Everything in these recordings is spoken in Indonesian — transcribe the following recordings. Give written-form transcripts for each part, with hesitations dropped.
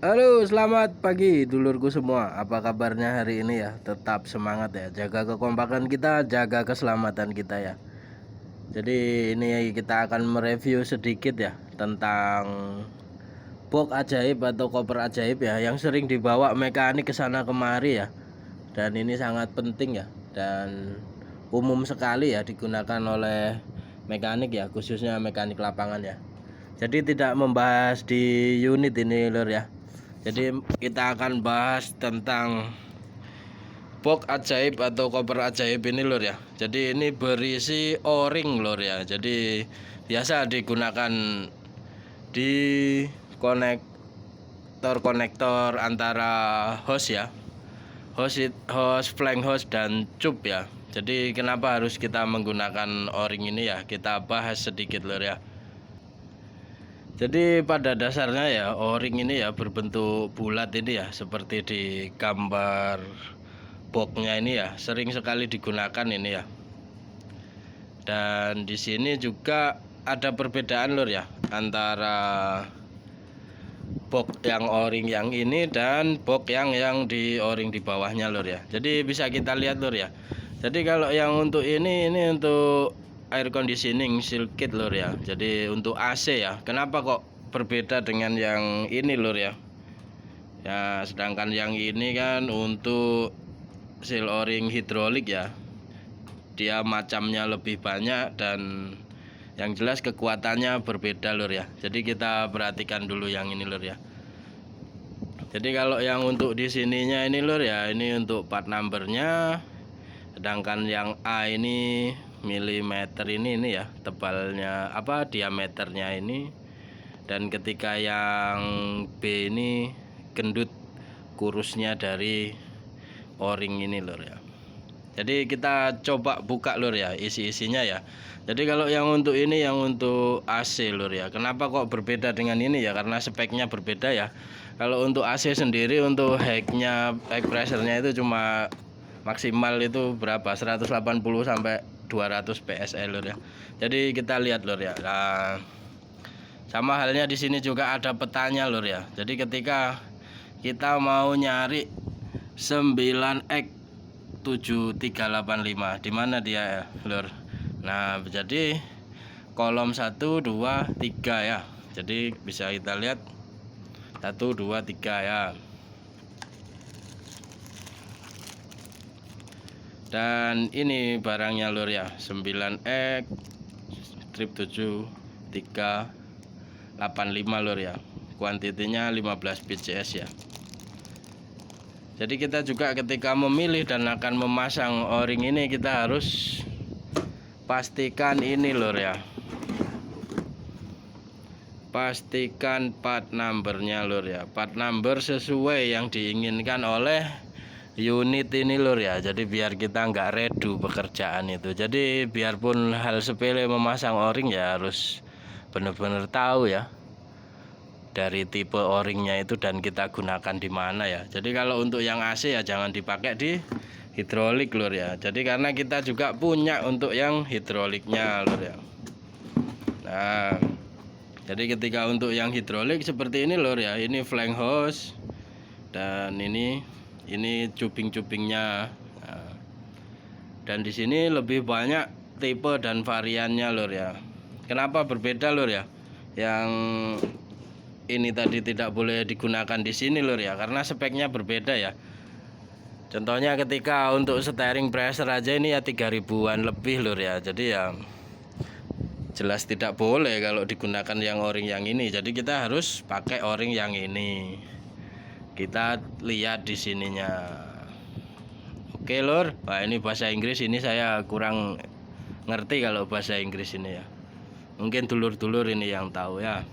Halo, selamat pagi dulurku semua. Apa kabarnya hari ini ya? Tetap semangat ya. Jaga kekompakan kita, jaga keselamatan kita ya. Jadi ini kita akan mereview sedikit ya tentang box ajaib atau koper ajaib ya yang sering dibawa mekanik ke sana kemari ya. Dan ini sangat penting ya dan umum sekali ya digunakan oleh mekanik ya, khususnya mekanik lapangan ya. Jadi tidak membahas di unit ini lur ya. Jadi kita akan bahas tentang box ajaib atau koper ajaib ini lur ya. Jadi ini berisi o-ring lur ya. Jadi biasa digunakan di konektor antara hose ya. Hose flank hose dan cup ya. Jadi kenapa harus kita menggunakan o-ring ini ya? Kita bahas sedikit lur ya. Jadi pada dasarnya ya o-ring ini ya berbentuk bulat ini ya, seperti di gambar boxnya ini ya, sering sekali digunakan ini ya. Dan di sini juga ada perbedaan lur ya antara box yang o-ring yang ini dan box yang di o-ring di bawahnya lur ya. Jadi bisa kita lihat lur ya. Jadi kalau yang untuk ini untuk air conditioning seal kit lur ya. Jadi untuk AC ya. Kenapa kok berbeda dengan yang ini lur ya? Ya, sedangkan yang ini kan untuk seal o-ring hidrolik ya. Dia macamnya lebih banyak dan yang jelas kekuatannya berbeda lur ya. Jadi kita perhatikan dulu yang ini lur ya. Jadi kalau yang untuk di sininya ini lur ya, ini untuk part numbernya. Sedangkan yang A ini milimeter ini ya, tebalnya apa diameternya ini. Dan ketika yang B ini gendut kurusnya dari o-ring ini lur ya. Jadi kita coba buka lur ya isi-isinya ya. Jadi kalau yang untuk ini yang untuk AC lur ya. Kenapa kok berbeda dengan ini ya? Karena speknya berbeda ya. Kalau untuk AC sendiri untuk high pressure-nya itu cuma maksimal itu berapa? 180 sampai 200 PSI lur ya. Jadi kita lihat lur ya. Nah, sama halnya di sini juga ada petanya lur ya. Jadi ketika kita mau nyari 9X 7385 di mana dia lur. Nah, jadi kolom 1 2 3 ya. Jadi bisa kita lihat 1 2 3 ya. Dan ini barangnya lur ya, 9X strip 7385 lur ya. Kuantitinya 15 PCS ya. Jadi kita juga ketika memilih dan akan memasang o-ring ini kita harus pastikan ini lur ya. Pastikan part numbernya lur ya. Part number sesuai yang diinginkan oleh unit ini lur ya. Jadi biar kita nggak redu pekerjaan itu. Jadi biarpun hal sepele memasang o-ring ya harus benar-benar tahu ya dari tipe o-ringnya itu dan kita gunakan di mana ya. Jadi kalau untuk yang AC ya jangan dipakai di hidrolik lur ya. Jadi karena kita juga punya untuk yang hidroliknya lur ya. Nah, jadi ketika untuk yang hidrolik seperti ini lur ya. Ini flank hose dan ini cuping-cupingnya. Nah, dan di sini lebih banyak tipe dan variannya lur ya. Kenapa berbeda lur ya? Yang ini tadi tidak boleh digunakan di sini lur ya, karena speknya berbeda ya. Contohnya ketika untuk steering pressure aja ini ya 3000-an lebih lur ya. Jadi ya jelas tidak boleh kalau digunakan yang o-ring yang ini. Jadi kita harus pakai o-ring yang ini. Kita lihat di sininya. Oke lur. Wah, ini bahasa Inggris ini saya kurang ngerti kalau bahasa Inggris ini ya. Mungkin dulur-dulur ini yang tahu ya.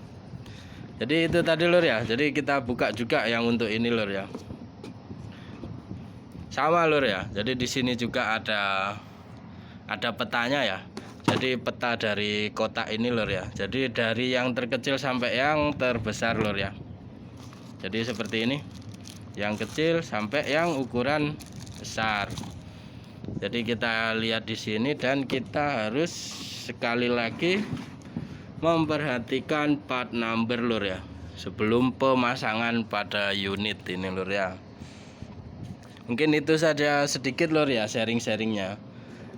Jadi itu tadi lur ya. Jadi kita buka juga yang untuk ini lur ya. Sama lur ya. Jadi di sini juga ada petanya ya. Jadi peta dari kotak ini lur ya. Jadi dari yang terkecil sampai yang terbesar lur ya. Jadi seperti ini. Yang kecil sampai yang ukuran besar. Jadi kita lihat di sini dan kita harus sekali lagi memperhatikan part number lur ya. sebelum pemasangan pada unit ini lur ya. Mungkin itu saja sedikit lur ya sharing-sharingnya.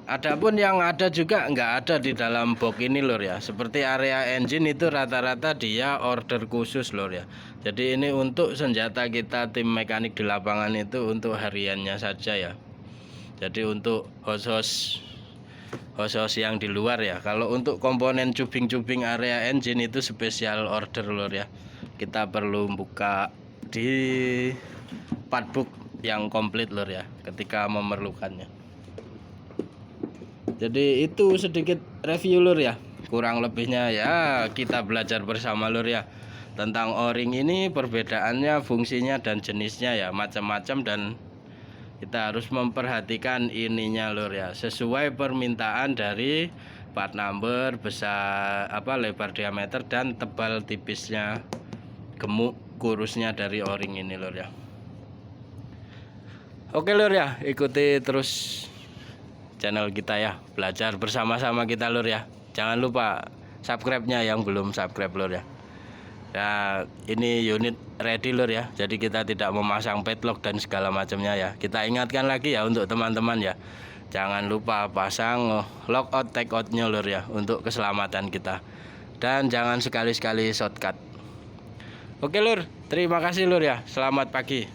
Adapun yang ada juga nggak ada di dalam box ini lur ya. Seperti area engine itu rata-rata dia order khusus lur ya. Jadi ini untuk senjata kita tim mekanik di lapangan itu untuk hariannya saja ya. Jadi untuk hos-hos yang di luar ya. Kalau untuk komponen cubing-cubing area engine itu spesial order lur ya. Kita perlu buka di partbook yang komplit lur ya ketika memerlukannya. Jadi itu sedikit review lur ya. Kurang lebihnya ya kita belajar bersama lur ya. Tentang O-ring ini perbedaannya, fungsinya dan jenisnya ya macam-macam, dan kita harus memperhatikan ininya lur ya, sesuai permintaan dari part number, besar lebar diameter dan tebal tipisnya, gemuk kurusnya dari O-ring ini lur ya. Oke lur ya, ikuti terus channel kita ya, belajar bersama-sama kita lur ya. Jangan lupa subscribe-nya yang belum subscribe lur ya. Ya, ini unit ready lur ya. Jadi kita tidak memasang padlock dan segala macamnya ya. Kita ingatkan lagi ya untuk teman-teman ya. Jangan lupa pasang lockout takeout-nya lur ya untuk keselamatan kita. Dan jangan sekali-sekali shortcut. Oke lur, terima kasih lur ya. Selamat pagi.